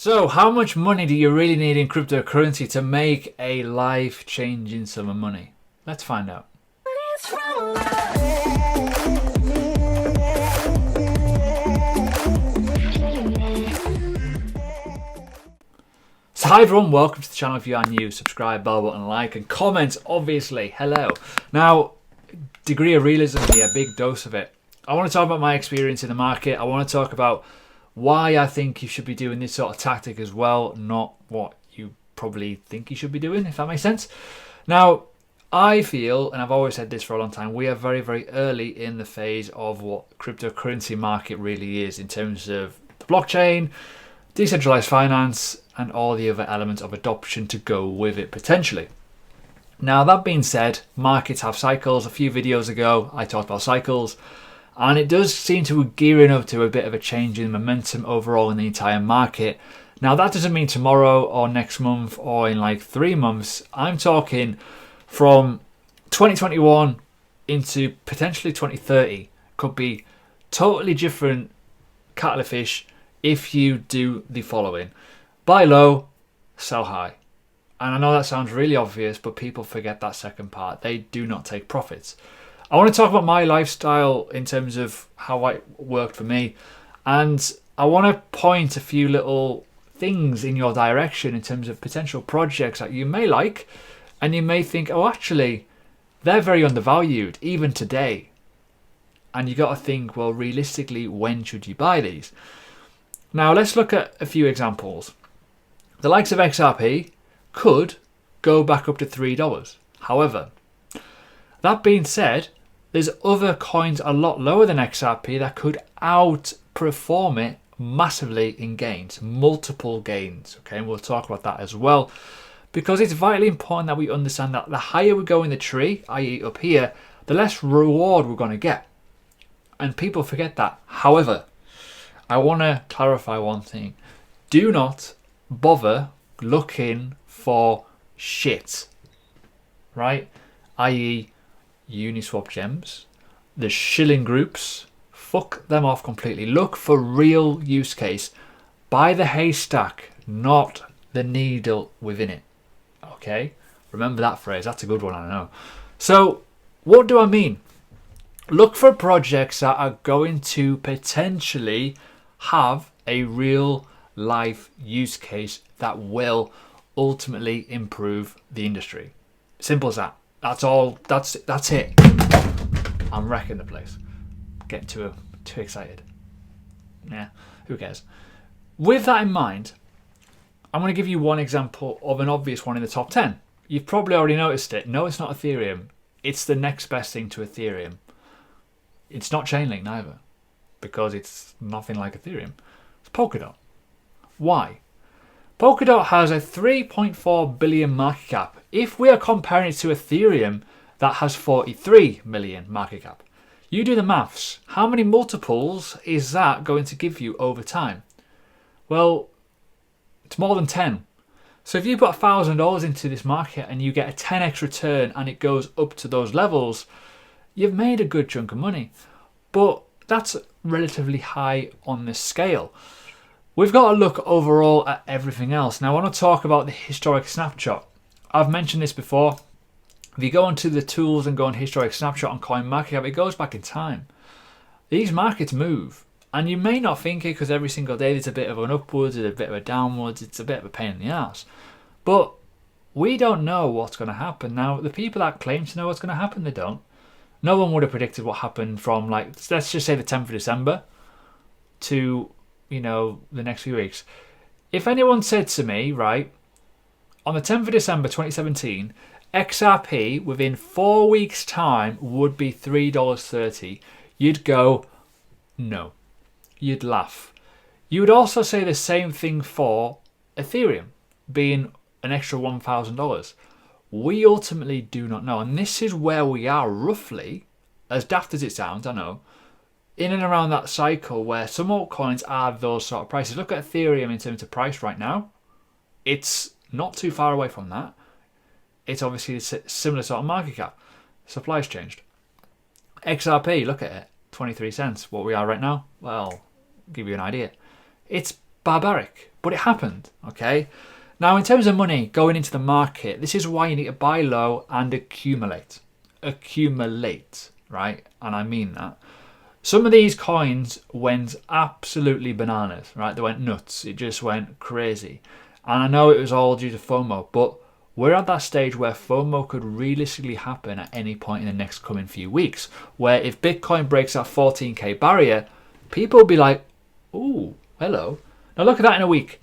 So, how much money do you really need in cryptocurrency to make a life-changing sum of money? Let's find out. So hi everyone, welcome to the channel. If you are new, subscribe, bell button, like and comment, obviously. Hello. Now, degree of realism here, big dose of it. I want to talk about my experience in the market. I want to talk about why I think you should be doing this sort of tactic as well, not what you probably think you should be doing, if that makes sense. Now, I feel, and I've always said this for a long time, we are very, very early in the phase of what cryptocurrency market really is in terms of the blockchain, decentralized finance, and all the other elements of adoption to go with it potentially. Now, that being said, markets have cycles. A few videos ago, I talked about cycles, and it does seem to be gearing up to a bit of a change in momentum overall in the entire market. Now, that doesn't mean tomorrow or next month or in like 3 months. I'm talking from 2021 into potentially 2030. Could be totally different kettle of fish if you do the following. Buy low, sell high. And I know that sounds really obvious, but people forget that second part. They do not take profits. I want to talk about my lifestyle in terms of how it worked for me. And I want to point a few little things in your direction in terms of potential projects that you may like. And you may think, oh, actually, they're very undervalued, even today. And you got to think, well, realistically, when should you buy these? Now, let's look at a few examples. The likes of XRP could go back up to $3. However, that being said, there's other coins a lot lower than XRP that could outperform it massively in gains, multiple gains. Okay, and we'll talk about that as well, because it's vitally important that we understand that the higher we go in the tree, i.e. up here, the less reward we're going to get. And people forget that. However, I want to clarify one thing. Do not bother looking for shit, right? I.e. Uniswap gems, the shilling groups, fuck them off completely. Look for real use case. Buy the haystack, not the needle within it. Okay? Remember that phrase. That's a good one, I know. So, what do I mean? Look for projects that are going to potentially have a real life use case that will ultimately improve the industry. Simple as that. That's all. That's it. I'm wrecking the place. Getting too excited. Yeah, who cares? With that in mind, I'm going to give you one example of an obvious one in the top 10. You've probably already noticed it. No, it's not Ethereum. It's the next best thing to Ethereum. It's not Chainlink neither, because it's nothing like Ethereum. It's Polkadot. Why? Polkadot has a 3.4 billion market cap. If we are comparing it to Ethereum, that has 43 million market cap. You do the maths. How many multiples is that going to give you over time? Well, it's more than 10. So if you put $1,000 into this market and you get a 10x return and it goes up to those levels, you've made a good chunk of money. But that's relatively high on the scale. We've got to look overall at everything else. Now, I want to talk about the historic snapshot. I've mentioned this before. If you go onto the tools and go on historic snapshot on CoinMarketCap, it goes back in time. These markets move. And you may not think it because every single day there's a bit of an upwards, there's a bit of a downwards, it's a bit of a pain in the ass. But we don't know what's going to happen. Now, the people that claim to know what's going to happen, they don't. No one would have predicted what happened from, like, let's just say the 10th of December to, the next few weeks. If anyone said to me, right, on the 10th of December 2017, XRP within 4 weeks' time would be $3.30, you'd go, no. You'd laugh. You would also say the same thing for Ethereum being an extra $1,000. We ultimately do not know. And this is where we are roughly, as daft as it sounds, I know, in and around that cycle where some altcoins are those sort of prices. Look at Ethereum in terms of price right now. It's not too far away from that. It's obviously a similar sort of market cap. Supply's changed. XRP, look at it. 23 cents. What we are right now? Well, give you an idea. It's barbaric, but it happened, okay? Now, in terms of money going into the market, this is why you need to buy low and accumulate. Accumulate, right? And I mean that. Some of these coins went absolutely bananas, right? They went nuts. It just went crazy. And I know it was all due to FOMO, but we're at that stage where FOMO could realistically happen at any point in the next coming few weeks, where if Bitcoin breaks that 14k barrier, people will be like, ooh, hello. Now look at that in a week.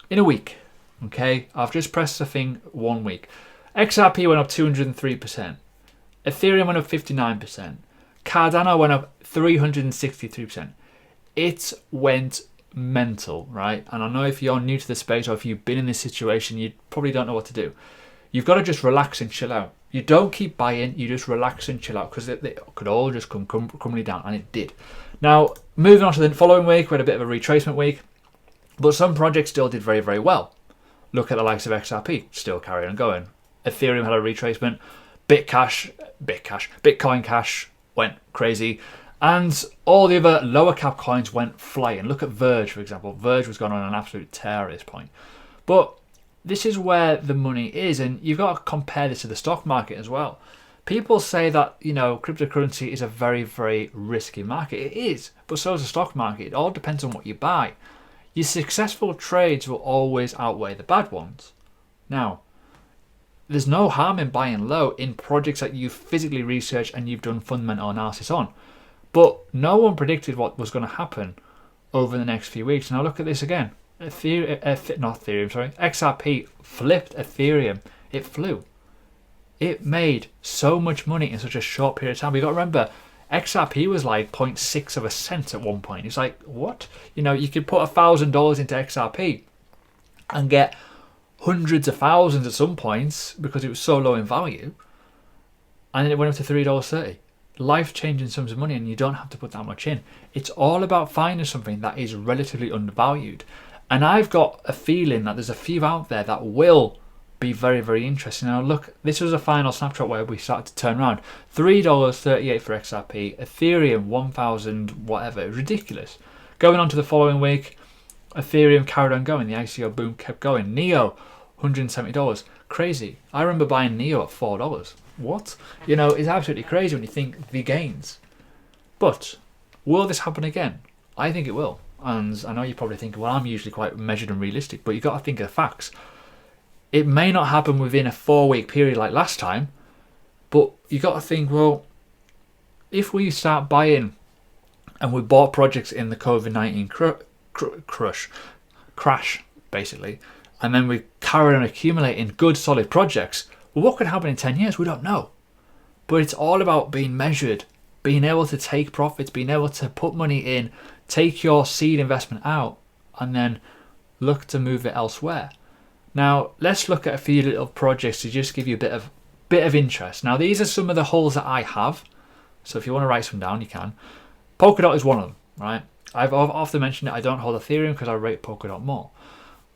In a week, okay? I've just pressed the thing 1 week. XRP went up 203%. Ethereum went up 59%. Cardano went up 363%. It went mental, right? And I know if you're new to the space or if you've been in this situation, you probably don't know what to do. You've got to just relax and chill out. You don't keep buying, you just relax and chill out, because it could all just come crumbling down, and it did. Now, moving on to the following week, we had a bit of a retracement week, but some projects still did very, very well. Look at the likes of XRP, still carrying on going. Ethereum had a retracement. Bitcoin Cash went crazy. And all the other lower cap coins went flying. Look at Verge, for example. Verge was going on an absolute tear at this point. But this is where the money is, and you've got to compare this to the stock market as well. People say that, cryptocurrency is a very, very risky market. It is, but so is the stock market. It all depends on what you buy. Your successful trades will always outweigh the bad ones. Now, there's no harm in buying low in projects that you've physically researched and you've done fundamental analysis on. But no one predicted what was going to happen over the next few weeks. Now look at this again. XRP flipped Ethereum. It flew. It made so much money in such a short period of time. We've got to remember, XRP was like 0.6 of a cent at one point. It's like, what? You could put $1,000 into XRP and get hundreds of thousands at some points because it was so low in value. And then it went up to $3.30. Life-changing sums of money, and you don't have to put that much in. It's all about finding something that is relatively undervalued. And I've got a feeling that there's a few out there that will be very, very interesting. Now look, this was a final snapshot where we started to turn around. $3.38 for XRP, Ethereum 1,000 whatever. It was ridiculous. Going on to the following week, Ethereum carried on going. The ICO boom kept going. Neo, $170. Crazy. I remember buying Neo at $4. What? It's absolutely crazy when you think the gains. But will this happen again? I think it will. And I know you probably think, well, I'm usually quite measured and realistic, but you've got to think of the facts. It may not happen within a 4-week period like last time, but you got to think, well, if we start buying and we bought projects in the COVID-19 crash, basically, and then we carry on accumulating good, solid projects, well, what could happen in 10 years? We don't know. But it's all about being measured, being able to take profits, being able to put money in, take your seed investment out, and then look to move it elsewhere. Now, let's look at a few little projects to just give you a bit of interest. Now, these are some of the holes that I have. So if you want to write some down, you can. Polkadot is one of them, right? I've often mentioned it. I don't hold Ethereum because I rate Polkadot more.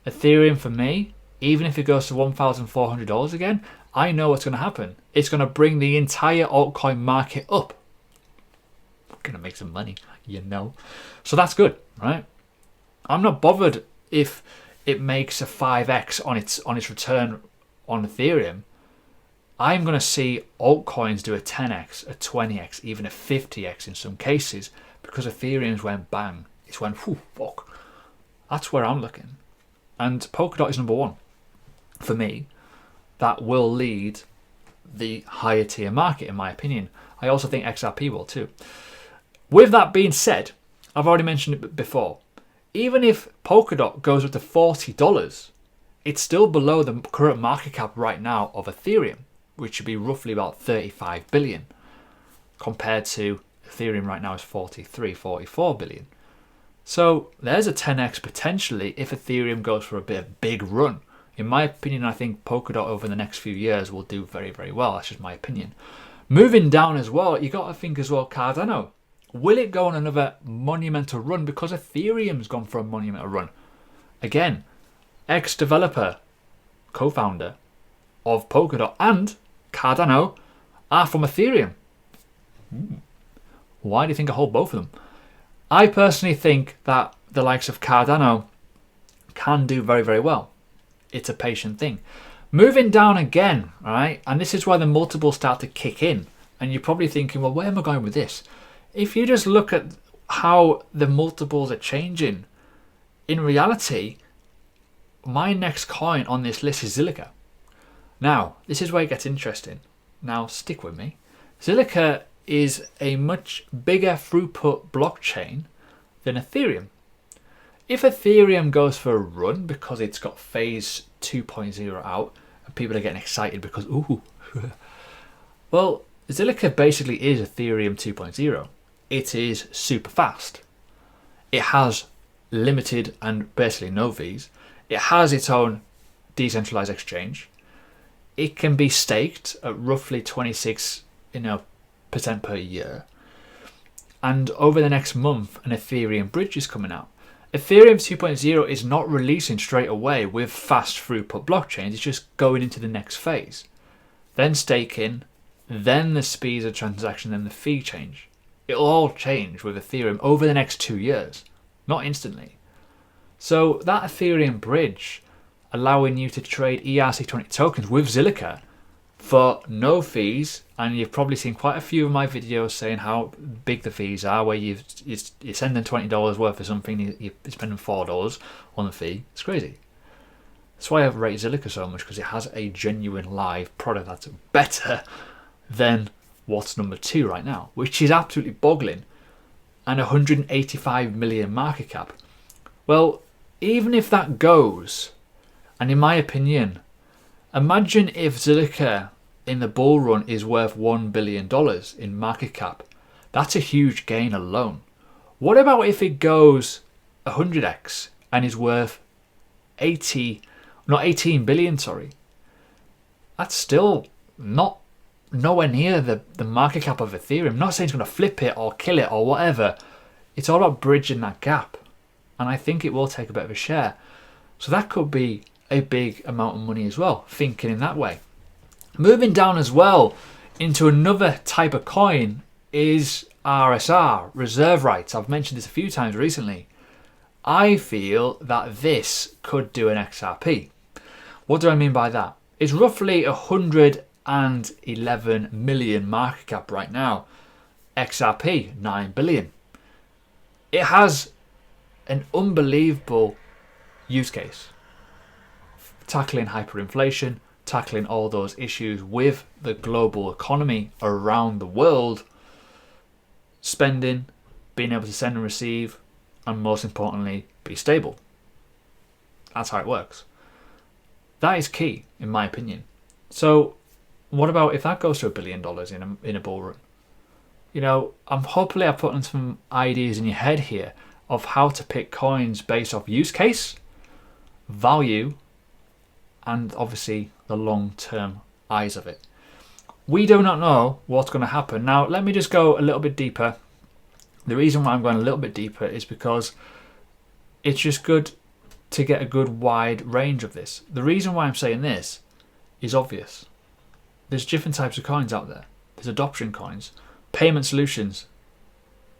Ethereum, for me, even if it goes to $1,400 again, I know what's going to happen. It's going to bring the entire altcoin market up. We're going to make some money, So that's good, right? I'm not bothered if it makes a 5x on its return on Ethereum. I'm going to see altcoins do a 10x, a 20x, even a 50x in some cases, because Ethereum's went bang. It's went, whew, fuck. That's where I'm looking. And Polkadot is number one for me. That will lead the higher tier market, in my opinion. I also think XRP will too. With that being said, I've already mentioned it before. Even if Polkadot goes up to $40, it's still below the current market cap right now of Ethereum, which should be roughly about 35 billion, compared to Ethereum right now is 43, 44 billion. So there's a 10x potentially if Ethereum goes for a big run. In my opinion, I think Polkadot over the next few years will do very, very well. That's just my opinion. Moving down as well, you got to think as well, Cardano. Will it go on another monumental run? Because Ethereum's gone for a monumental run. Again, ex-developer, co-founder of Polkadot and Cardano are from Ethereum. Why do you think I hold both of them? I personally think that the likes of Cardano can do very, very well. It's a patient thing. Moving down again, all right, and this is where the multiples start to kick in. And you're probably thinking, well, where am I going with this? If you just look at how the multiples are changing, in reality, my next coin on this list is Zilliqa. Now, this is where it gets interesting. Now, stick with me. Zilliqa is a much bigger throughput blockchain than Ethereum. If Ethereum goes for a run because it's got phase 2.0 out and people are getting excited because, ooh, well, Zilliqa basically is Ethereum 2.0. It is super fast. It has limited and basically no fees. It has its own decentralized exchange. It can be staked at roughly 26% per year. And over the next month, an Ethereum bridge is coming out. Ethereum 2.0 is not releasing straight away with fast throughput blockchains. It's just going into the next phase. Then staking, then the speeds of transaction, then the fee change. It'll all change with Ethereum over the next 2 years, not instantly. So that Ethereum bridge allowing you to trade ERC20 tokens with Zilliqa for no fees, and you've probably seen quite a few of my videos saying how big the fees are, where you're sending $20 worth of something, you're spending $4 on the fee. It's crazy. That's why I rate Zilliqa so much, because it has a genuine live product that's better than what's number 2 right now, which is absolutely boggling, and 185 million market cap. Well, even if that goes, and in my opinion, imagine if Zilliqa in the bull run is worth $1 billion in market cap. That's a huge gain alone. What about if it goes 100x and is worth 18 billion, sorry. That's still nowhere near the market cap of Ethereum. I'm not saying it's going to flip it or kill it or whatever. It's all about bridging that gap. And I think it will take a bit of a share. So that could be a big amount of money as well, thinking in that way. Moving down as well into another type of coin is RSR, reserve rights. I've mentioned this a few times recently. I feel that this could do an XRP. What do I mean by that? It's roughly 111 million market cap right now. XRP, 9 billion. It has an unbelievable use case. Tackling hyperinflation, tackling all those issues with the global economy around the world, spending, being able to send and receive, and most importantly, be stable. That's how it works. That is key, in my opinion. So, what about if that goes to $1 billion in a bull run? You know, hopefully I've put in some ideas in your head here of how to pick coins based off use case, value, and obviously the long-term eyes of it. We do not know what's going to happen. Now, let me just go a little bit deeper. The reason why I'm going a little bit deeper is because it's just good to get a good wide range of this. The reason why I'm saying this is obvious. There's different types of coins out there. There's adoption coins, payment solutions.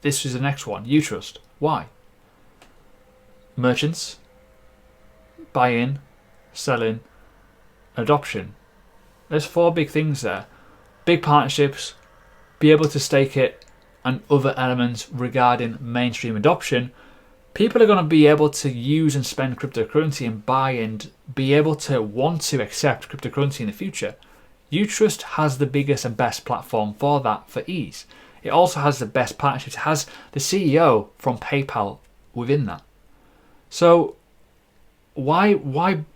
This is the next one, Utrust. Why? Merchants, buy-in, selling, adoption. There's 4 big things there. Big partnerships, be able to stake it, and other elements regarding mainstream adoption. People are going to be able to use and spend cryptocurrency and buy and be able to want to accept cryptocurrency in the future. Utrust has the biggest and best platform for that, for ease. It also has the best partnerships. It has the CEO from PayPal within that. So why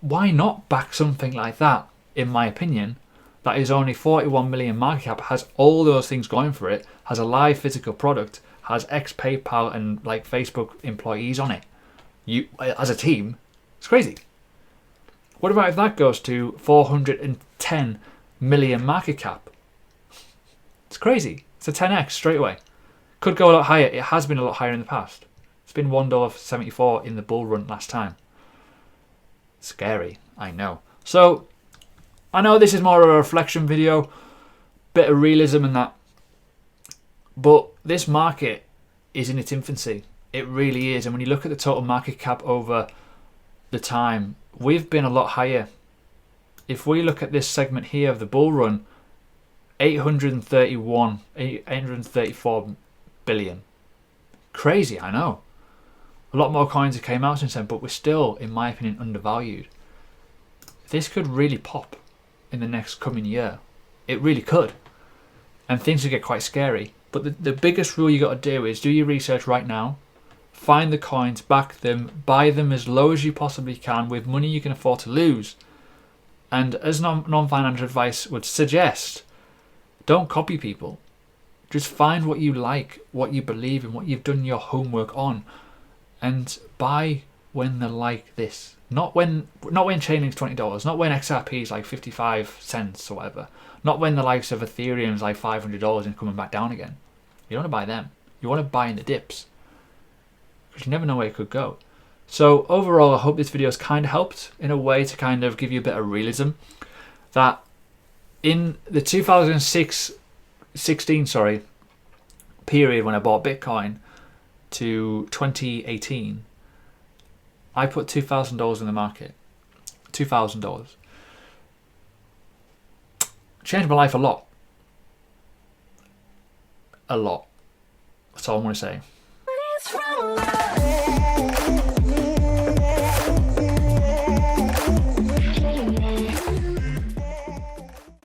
not back something like that, in my opinion, that is only 41 million market cap, has all those things going for it, has a live physical product, has ex-PayPal and like Facebook employees on it. You, as a team, it's crazy. What about if that goes to 410 million market cap? It's crazy. It's a 10x straight away. Could go a lot higher. It has been a lot higher in the past. It's been $1.74 in the bull run last time. Scary, I know. So, I know this is more of a reflection video, bit of realism in that, but this market is in its infancy. It really is. And when you look at the total market cap over the time, we've been a lot higher. If we look at this segment here of the bull run, 834 billion. Crazy, I know. A lot more coins have came out since then, but we're still, in my opinion, undervalued. This could really pop in the next coming year. It really could. And things could get quite scary. But the biggest rule you got to do is do your research right now. Find the coins, back them, buy them as low as you possibly can with money you can afford to lose. And as non-financial advice would suggest, don't copy people. Just find what you like, what you believe in, what you've done your homework on, and buy when they're like this. Not when Chainlink's $20, not when XRP is like 55 cents or whatever. Not when the likes of Ethereum is like $500 and coming back down again. You don't want to buy them. You want to buy in the dips, because you never know where it could go. So overall, I hope this video has kind of helped in a way to kind of give you a bit of realism that in the 2016 period when I bought Bitcoin to 2018, I put $2,000 in the market. $2,000. Changed my life a lot. A lot. That's all I'm going to say.